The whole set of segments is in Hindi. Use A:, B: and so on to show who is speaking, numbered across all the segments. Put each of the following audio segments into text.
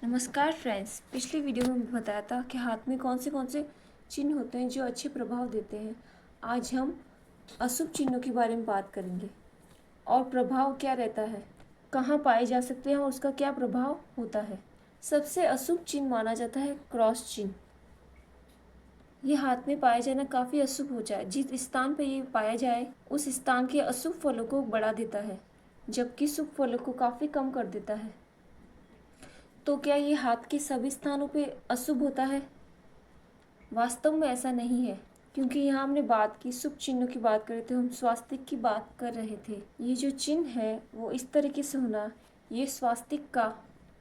A: नमस्कार फ्रेंड्स। पिछली वीडियो में मैं बताया था कि हाथ में कौन से चिन्ह होते हैं जो अच्छे प्रभाव देते हैं। आज हम अशुभ चिन्हों के बारे में बात करेंगे और प्रभाव क्या रहता है, कहाँ पाए जा सकते हैं और उसका क्या प्रभाव होता है। सबसे अशुभ चिन्ह माना जाता है क्रॉस चिन्ह। ये हाथ में पाया जाना काफ़ी अशुभ हो जाए। जिस स्थान पर ये पाया जाए उस स्थान के अशुभ फलों को बढ़ा देता है, जबकि शुभ फलों को काफ़ी कम कर देता है। तो क्या ये हाथ के सभी स्थानों पे अशुभ होता है? वास्तव में ऐसा नहीं है, क्योंकि यहाँ हमने बात की शुभ चिन्हों की बात कर रहे थे, हम स्वास्तिक की बात कर रहे थे। ये जो चिन्ह है वो इस तरीके से होना, ये स्वास्तिक का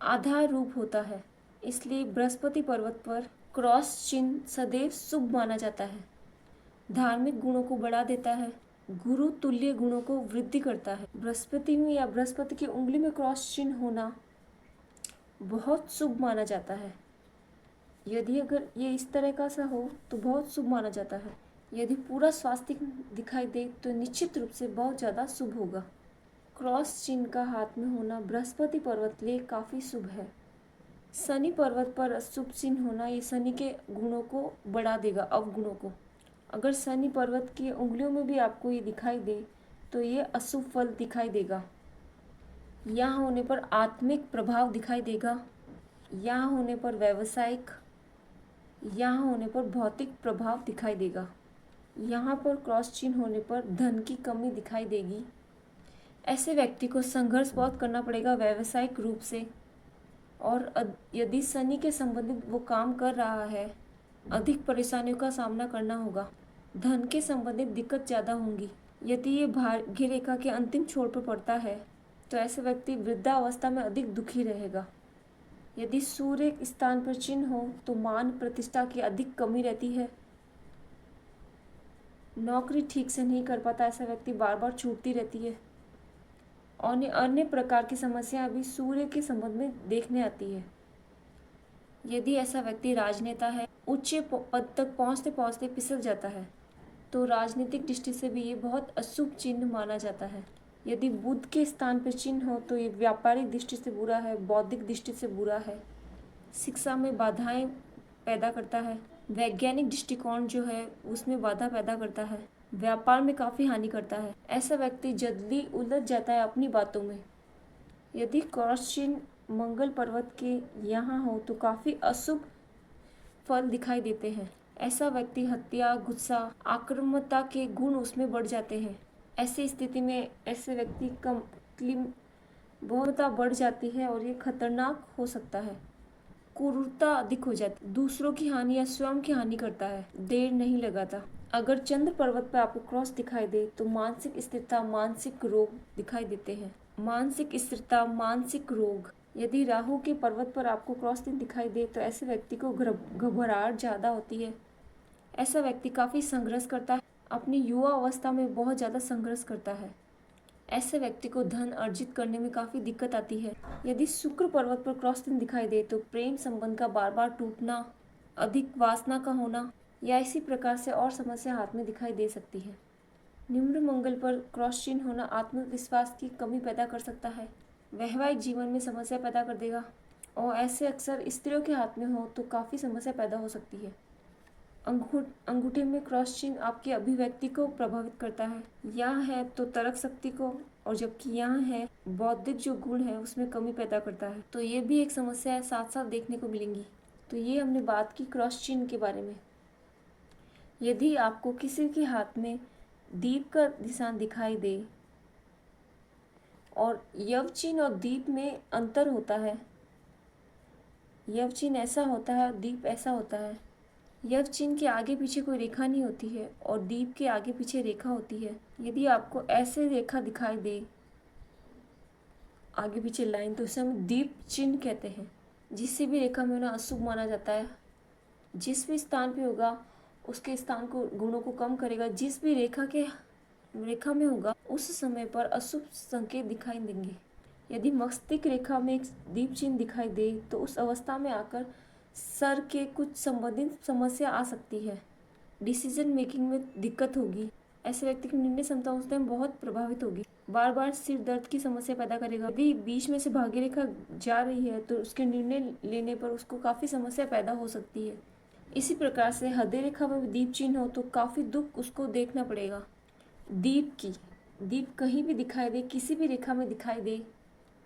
A: आधा रूप होता है। इसलिए बृहस्पति पर्वत पर क्रॉस चिन्ह सदैव शुभ माना जाता है। धार्मिक गुणों को बढ़ा देता है, गुरु तुल्य गुणों को वृद्धि करता है। बृहस्पति में या बृहस्पति की उंगली में क्रॉस चिन्ह होना बहुत शुभ माना जाता है। यदि अगर ये इस तरह का सा हो तो बहुत शुभ माना जाता है। यदि पूरा स्वास्तिक दिखाई दे तो निश्चित रूप से बहुत ज़्यादा शुभ होगा। क्रॉस चिन्ह का हाथ में होना बृहस्पति पर्वत लिए काफ़ी शुभ है। शनि पर्वत पर शुभ चिन्ह होना ये शनि के गुणों को बढ़ा देगा, अवगुणों को। अगर शनि पर्वत की उंगलियों में भी आपको ये दिखाई दे तो ये अशुभ फल दिखाई देगा। यहाँ होने पर आत्मिक प्रभाव दिखाई देगा, यहाँ होने पर व्यावसायिक, यहाँ होने पर भौतिक प्रभाव दिखाई देगा। यहाँ पर क्रॉस चिन्ह होने पर धन की कमी दिखाई देगी। ऐसे व्यक्ति को संघर्ष बहुत करना पड़ेगा व्यावसायिक रूप से, और यदि शनि के संबंधित वो काम कर रहा है, अधिक परेशानियों का सामना करना होगा। धन के संबंधित दिक्कत ज़्यादा होंगी। यदि ये भाग्य रेखा के अंतिम छोर पर पड़ता है तो ऐसे व्यक्ति वृद्धावस्था में अधिक दुखी रहेगा। यदि सूर्य स्थान पर चिन्ह हो तो मान प्रतिष्ठा की अधिक कमी रहती है। नौकरी ठीक से नहीं कर पाता ऐसा व्यक्ति, बार बार छूटती रहती है। और अन्य प्रकार की समस्याएं भी सूर्य के संबंध में देखने आती है। यदि ऐसा व्यक्ति राजनेता है, उच्च पद तक पहुंचते पहुंचते फिसल जाता है, तो राजनीतिक दृष्टि से भी ये बहुत अशुभ चिन्ह माना जाता है। यदि बुध के स्थान पर चिन्ह हो तो ये व्यापारिक दृष्टि से बुरा है, बौद्धिक दृष्टि से बुरा है, शिक्षा में बाधाएं पैदा करता है, वैज्ञानिक दृष्टिकोण जो है उसमें बाधा पैदा करता है, व्यापार में काफ़ी हानि करता है। ऐसा व्यक्ति जल्दी उलझ जाता है अपनी बातों में। यदि क्रॉस चिन्ह मंगल पर्वत के यहाँ हो तो काफ़ी अशुभ फल दिखाई देते हैं। ऐसा व्यक्ति हत्या, गुस्सा, आक्रामकता के गुण उसमें बढ़ जाते हैं। ऐसी स्थिति में ऐसे व्यक्ति बहुत बढ़ जाती है और ये खतरनाक हो सकता है। क्रूरता अधिक हो जाती, दूसरों की हानि या स्वयं की हानि करता है, देर नहीं लगाता। अगर चंद्र पर्वत पर आपको क्रॉस दिखाई दे तो मानसिक स्थिरता, मानसिक रोग दिखाई देते हैं। मानसिक स्थिरता, मानसिक रोग। यदि राहु के पर्वत पर आपको क्रॉस दिन दिखाई दे तो ऐसे व्यक्ति को घबराहट ज़्यादा होती है। ऐसा व्यक्ति काफ़ी संघर्ष करता है, अपनी युवा अवस्था में बहुत ज़्यादा संघर्ष करता है। ऐसे व्यक्ति को धन अर्जित करने में काफ़ी दिक्कत आती है। यदि शुक्र पर्वत पर क्रॉस चिन्ह दिखाई दे तो प्रेम संबंध का बार बार टूटना, अधिक वासना का होना या इसी प्रकार से और समस्या हाथ में दिखाई दे सकती है। निम्न मंगल पर क्रॉस चिन्ह होना आत्मविश्वास की कमी पैदा कर सकता है, वैवाहिक जीवन में समस्या पैदा कर देगा, और ऐसे अक्सर स्त्रियों के हाथ में हो तो काफ़ी समस्या पैदा हो सकती है। अंगूठे में क्रॉस चिन्ह आपकी अभिव्यक्ति को प्रभावित करता है। यहाँ है तो तर्क शक्ति को, और जबकि यहाँ है बौद्धिक जो गुण है उसमें कमी पैदा करता है। तो ये भी एक समस्या है, साथ साथ देखने को मिलेंगी। तो ये हमने बात की क्रॉस चिन्ह के बारे में। यदि आपको किसी के हाथ में दीप का निशान दिखाई दे, और यव चिन्ह और दीप में अंतर होता है। यव चिन्ह ऐसा होता है, दीप ऐसा होता है। यव चिन्ह के आगे पीछे कोई रेखा नहीं होती है और दीप के आगे पीछे रेखा होती है। यदि आपको ऐसे रेखा दिखाई दे, आगे पीछे लाइन, तो उसे हम दीप चिन्ह कहते हैं। जिससे भी रेखा में होना अशुभ माना जाता है। जिस भी स्थान पे होगा उसके स्थान को, गुणों को कम करेगा। जिस भी रेखा में होगा उस समय पर अशुभ संकेत दिखाई देंगे। यदि मस्तिष्क रेखा में एक दीप चिन्ह दिखाई दे तो उस अवस्था में आकर सर के कुछ संबंधित समस्या आ सकती है। डिसीजन मेकिंग में दिक्कत होगी। ऐसे व्यक्ति की निर्णय क्षमता उस टाइम बहुत प्रभावित होगी। बार बार सिर दर्द की समस्या पैदा करेगा। यदि बीच में से भाग्य रेखा जा रही है तो उसके निर्णय लेने पर उसको काफ़ी समस्या पैदा हो सकती है। इसी प्रकार से हृदय रेखा में दीप चिन्ह हो तो काफ़ी दुख उसको देखना पड़ेगा। दीप कहीं भी दिखाई दे, किसी भी रेखा में दिखाई दे,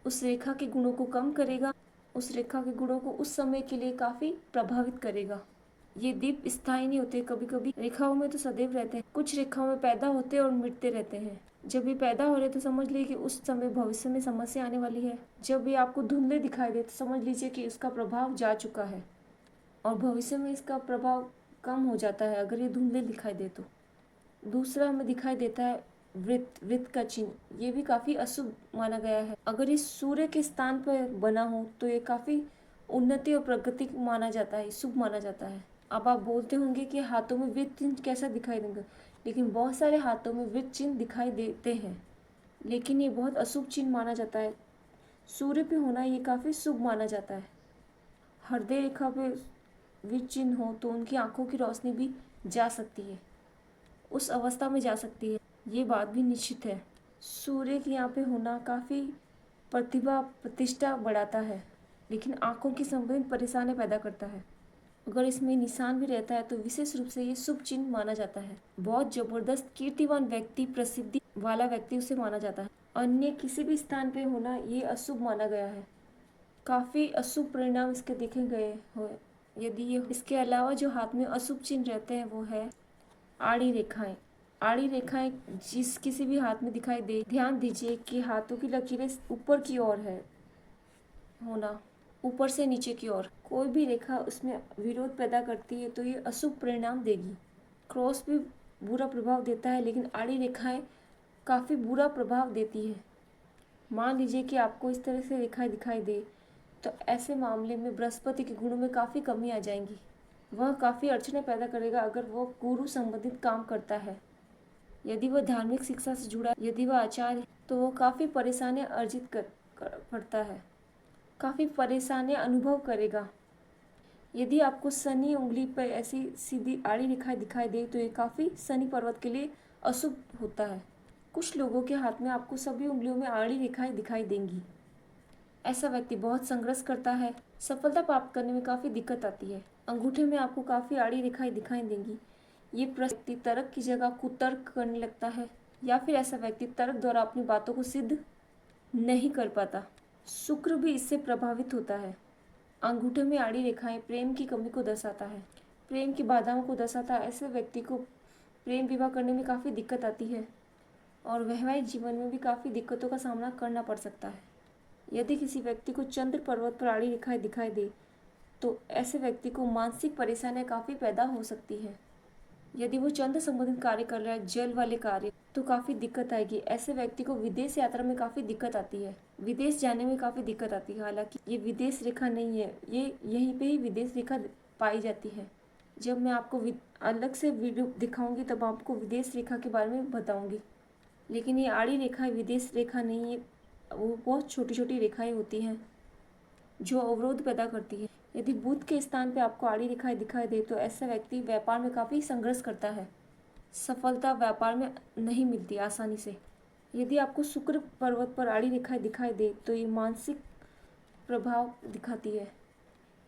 A: उस रेखा के गुणों को कम करेगा, उस रेखा के गुणों को उस समय के लिए काफ़ी प्रभावित करेगा। ये दीप स्थायी नहीं होते, कभी कभी रेखाओं में तो सदैव रहते हैं, कुछ रेखाओं में पैदा होते और मिटते रहते हैं। जब ये पैदा हो रहे तो समझ लीजिए कि उस समय भविष्य में समस्या आने वाली है। जब ये आपको धुंधले दिखाई दे तो समझ लीजिए कि इसका प्रभाव जा चुका है और भविष्य में इसका प्रभाव कम हो जाता है अगर ये धुंधले दिखाई दे तो। दूसरा हमें दिखाई देता है वृत्त का चिन्ह। ये भी काफ़ी अशुभ माना गया है। अगर ये सूर्य के स्थान पर बना हो तो ये काफ़ी उन्नति और प्रगति माना जाता है, शुभ माना जाता है। अब आप बोलते होंगे कि हाथों में वृत्त चिन्ह कैसा दिखाई देंगे, लेकिन बहुत सारे हाथों में वृत्त चिन्ह दिखाई देते हैं, लेकिन ये बहुत अशुभ चिन्ह माना जाता है। सूर्य पे होना ये काफ़ी शुभ माना जाता है। हृदय रेखा पे वृत्त चिन्ह हो तो उनकी आंखों की रोशनी भी जा सकती है, उस अवस्था में जा सकती है, ये बात भी निश्चित है। सूर्य के यहाँ पे होना काफ़ी प्रतिभा प्रतिष्ठा बढ़ाता है, लेकिन आंखों की संबंधित परेशानी पैदा करता है। अगर इसमें निशान भी रहता है तो विशेष रूप से ये शुभ चिन्ह माना जाता है। बहुत जबरदस्त कीर्तिवान व्यक्ति, प्रसिद्धि वाला व्यक्ति उसे माना जाता है। अन्य किसी भी स्थान पे होना ये अशुभ माना गया है। काफ़ी अशुभ परिणाम इसके देखे गए हो यदि ये। इसके अलावा जो हाथ में अशुभ चिन्ह रहते हैं वो है आड़ी रेखाएं। आड़ी रेखाएं जिस किसी भी हाथ में दिखाई दे, ध्यान दीजिए कि हाथों की लकीरें ऊपर की ओर है होना, ऊपर से नीचे की ओर। कोई भी रेखा उसमें विरोध पैदा करती है तो ये अशुभ परिणाम देगी। क्रॉस भी बुरा प्रभाव देता है, लेकिन आड़ी रेखाएं काफ़ी बुरा प्रभाव देती है। मान लीजिए कि आपको इस तरह से रेखाएं दिखाई दे तो ऐसे मामले में बृहस्पति के गुणों में काफ़ी कमी आ जाएंगी। वह काफ़ी अड़चने पैदा करेगा अगर वो गुरु संबंधित काम करता है। यदि वह धार्मिक शिक्षा से जुड़ा, यदि वह आचार्य है तो वो काफ़ी परेशानियाँ अर्जित करता है, काफ़ी परेशानियाँ अनुभव करेगा। यदि आपको शनि उंगली पर ऐसी सीधी आड़ी रेखाएं दिखाई दे तो ये काफ़ी शनि पर्वत के लिए अशुभ होता है। कुछ लोगों के हाथ में आपको सभी उंगलियों में आड़ी रेखाएं दिखाई देंगी। ऐसा व्यक्ति बहुत संघर्ष करता है, सफलता प्राप्त करने में काफ़ी दिक्कत आती है। अंगूठे में आपको काफ़ी आड़ी रेखाएं दिखाई देंगी। ये व्यक्ति तर्क की जगह कुतर्क करने लगता है, या फिर ऐसा व्यक्ति तर्क द्वारा अपनी बातों को सिद्ध नहीं कर पाता। शुक्र भी इससे प्रभावित होता है। अंगूठे में आड़ी रेखाएं प्रेम की कमी को दर्शाता है, प्रेम की बाधाओं को दर्शाता है। ऐसे व्यक्ति को प्रेम विवाह करने में काफ़ी दिक्कत आती है और वैवाहिक जीवन में भी काफ़ी दिक्कतों का सामना करना पड़ सकता है। यदि किसी व्यक्ति को चंद्र पर्वत पर आड़ी रेखाएं दिखाई दे तो ऐसे व्यक्ति को मानसिक परेशानियां काफ़ी पैदा हो सकती है। यदि वो चंद्र संबंधित कार्य कर रहा है, जल वाले कार्य, तो काफ़ी दिक्कत आएगी। ऐसे व्यक्ति को विदेश यात्रा में काफ़ी दिक्कत आती है, विदेश जाने में काफ़ी दिक्कत आती है। हालांकि ये विदेश रेखा नहीं है, ये यहीं पे ही विदेश रेखा पाई जाती है। जब मैं आपको अलग से वीडियो दिखाऊंगी तब आपको विदेश रेखा के बारे में बताऊंगी। लेकिन ये आड़ी रेखा विदेश रेखा नहीं है, वो बहुत छोटी छोटी रेखाएं होती हैं जो अवरोध पैदा करती है। यदि बुध के स्थान पे आपको आड़ी रेखाएं दिखाई दे तो ऐसा व्यक्ति व्यापार में काफ़ी संघर्ष करता है, सफलता व्यापार में नहीं मिलती आसानी से। यदि आपको शुक्र पर्वत पर आड़ी रेखाएं दिखाई दे तो ये मानसिक प्रभाव दिखाती है।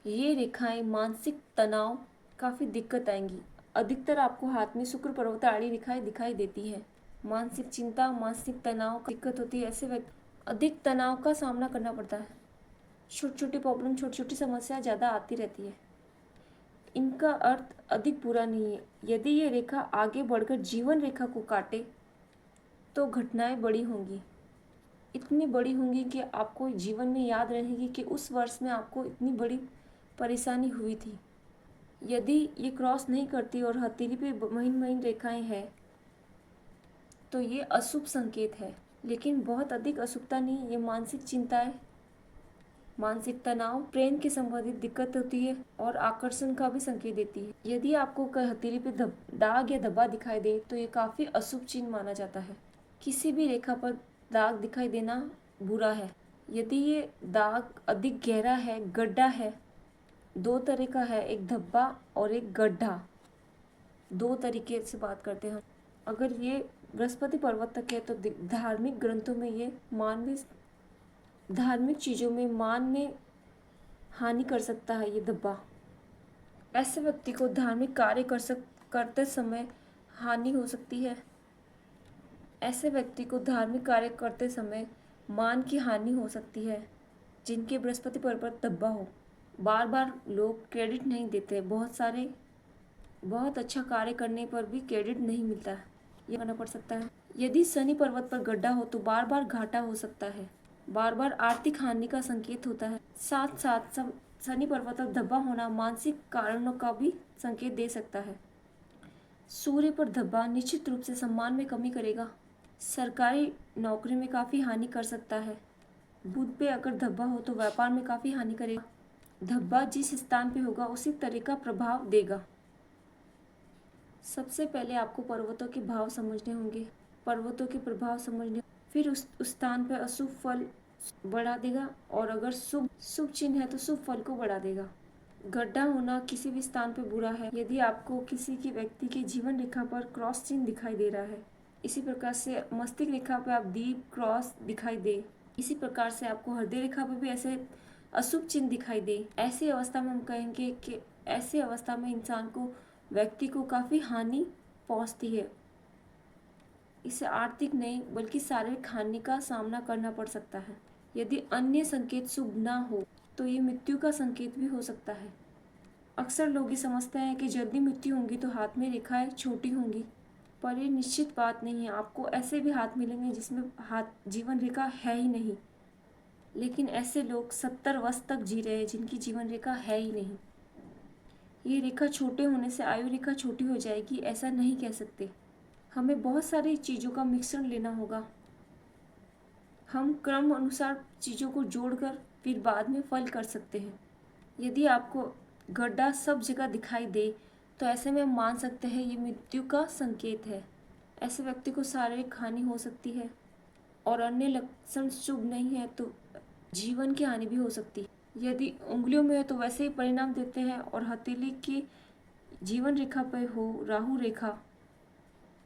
A: ये रेखाएं मानसिक तनाव, काफ़ी दिक्कत आएंगी। अधिकतर आपको हाथ में शुक्र पर्वत आड़ी रेखाएं दिखाई देती है। मानसिक चिंता, मानसिक तनाव दिक्कत होती है। ऐसे व्यक्ति अधिक तनाव का सामना करना पड़ता है। छोटी छोटी प्रॉब्लम, छोटी छोटी समस्या ज़्यादा आती रहती है। इनका अर्थ अधिक बुरा नहीं है। यदि ये रेखा आगे बढ़कर जीवन रेखा को काटे तो घटनाएं बड़ी होंगी, इतनी बड़ी होंगी कि आपको जीवन में याद रहेगी कि उस वर्ष में आपको इतनी बड़ी परेशानी हुई थी। यदि ये क्रॉस नहीं करती और हथेली पे महीन महीन रेखाएं हैं तो ये अशुभ संकेत है, लेकिन बहुत अधिक अशुभता नहीं। ये मानसिक चिंताएं, मानसिक तनाव, प्रेम के संबंधित दिक्कत होती है और आकर्षण का भी संकेत देती है। यदि आपको हथेली पे दाग या धब्बा दिखाई दे तो ये काफ़ी अशुभ चिन्ह माना जाता है। किसी भी रेखा पर दाग दिखाई देना बुरा है। यदि ये दाग अधिक गहरा है, गड्ढा है, दो तरह का है, एक धब्बा और एक गड्ढा, दो तरीके से बात करते हैं हम। अगर ये बृहस्पति पर्वत तक है तो धार्मिक ग्रंथों में ये मानवीय धार्मिक चीज़ों में मान में हानि कर सकता है ये धब्बा। ऐसे व्यक्ति को धार्मिक कार्य करते समय हानि हो सकती है। ऐसे व्यक्ति को धार्मिक कार्य करते समय मान की हानि हो सकती है जिनके बृहस्पति पर्वत धब्बा हो। बार बार लोग क्रेडिट नहीं देते, बहुत अच्छा कार्य करने पर भी क्रेडिट नहीं मिलता है, ये करना पड़ सकता है। यदि शनि पर्वत पर गड्ढा हो तो बार बार घाटा हो सकता है, बार बार आर्थिक हानि का संकेत होता है। साथ साथ शनि पर्वत पर धब्बा होना मानसिक कारणों का भी संकेत दे सकता है। सूर्य पर धब्बा निश्चित रूप से सम्मान में कमी करेगा, सरकारी नौकरी में काफ़ी हानि कर सकता है। बुध पे अगर धब्बा हो तो व्यापार में काफ़ी हानि करेगा। धब्बा जिस स्थान पे होगा उसी तरह का प्रभाव देगा। सबसे पहले आपको पर्वतों के भाव समझने होंगे, पर्वतों के प्रभाव समझने, फिर उस स्थान पर अशुभ फल बढ़ा देगा और अगर शुभ चिन्ह है तो शुभ फल को बढ़ा देगा। गड्ढा होना किसी भी स्थान पर बुरा है। यदि आपको किसी की व्यक्ति की जीवन रेखा पर क्रॉस चिन्ह दिखाई दे रहा है, इसी प्रकार से मस्तिष्क रेखा पर आप दीप क्रॉस दिखाई दे, इसी प्रकार से आपको हृदय रेखा पर भी ऐसे अशुभ चिन्ह दिखाई दे, ऐसी अवस्था में हम कहेंगे कि ऐसी अवस्था में इंसान को व्यक्ति को काफ़ी हानि पहुंचती है। इसे आर्थिक नहीं बल्कि शारीरिक हानि का सामना करना पड़ सकता है। यदि अन्य संकेत शुभ ना हो तो ये मृत्यु का संकेत भी हो सकता है। अक्सर लोग ये समझते हैं कि जल्दी मृत्यु होगी तो हाथ में रेखाएं छोटी होंगी, पर ये निश्चित बात नहीं है। आपको ऐसे भी हाथ मिलेंगे जिसमें जीवन रेखा है ही नहीं, लेकिन ऐसे लोग 70 वर्ष तक जी रहे हैं जिनकी जीवन रेखा है ही नहीं। ये रेखा छोटे होने से आयु रेखा छोटी हो जाएगी ऐसा नहीं कह सकते। हमें बहुत सारी चीज़ों का मिश्रण लेना होगा। हम क्रम अनुसार चीज़ों को जोड़कर फिर बाद में फल कर सकते हैं। यदि आपको गड्ढा सब जगह दिखाई दे तो ऐसे में हम मान सकते हैं ये मृत्यु का संकेत है। ऐसे व्यक्ति को शारीरिक हानि हो सकती है और अन्य लक्षण शुभ नहीं है तो जीवन की हानि भी हो सकती है। यदि उंगलियों में है तो वैसे ही परिणाम देते हैं और हथेली की जीवन रेखा पर हो राहु रेखा,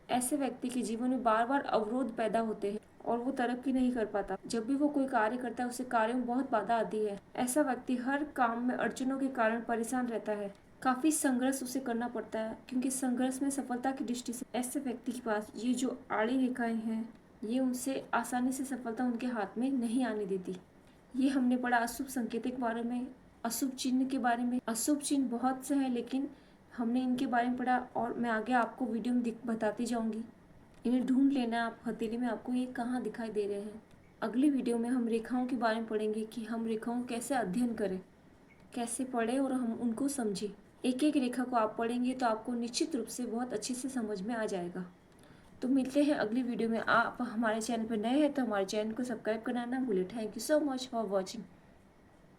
A: ऐसे व्यक्ति के जीवन में बार बार अवरोध पैदा होते हैं और वो तरक्की नहीं कर पाता। जब भी वो कोई कार्य करता है उसे कार्य में बहुत बाधा आती है। ऐसा व्यक्ति हर काम में अड़चनों के कारण परेशान रहता है, काफ़ी संघर्ष उसे करना पड़ता है क्योंकि संघर्ष में सफलता की दृष्टि से ऐसे व्यक्ति के पास ये जो आड़ी रेखाएं हैं ये उनसे आसानी से सफलता उनके हाथ में नहीं आने देती। ये हमने पढ़ा अशुभ संकेत के बारे में, अशुभ चिन्ह के बारे में। अशुभ चिन्ह बहुत से हैं लेकिन हमने इनके बारे में पढ़ा और मैं आगे आपको वीडियो में बताती जाऊंगी। इन्हें ढूंढ लेना आप हथेली में, आपको ये कहाँ दिखाई दे रहे हैं। अगली वीडियो में हम रेखाओं के बारे में पढ़ेंगे कि हम रेखाओं कैसे अध्ययन करें, कैसे पढ़ें और हम उनको समझें। एक एक रेखा को आप पढ़ेंगे तो आपको निश्चित रूप से बहुत अच्छे से समझ में आ जाएगा। तो मिलते हैं अगली वीडियो में। आप हमारे चैनल पर नए हैं तो हमारे चैनल को सब्सक्राइब करना ना भूलें। Thank you so much for watching.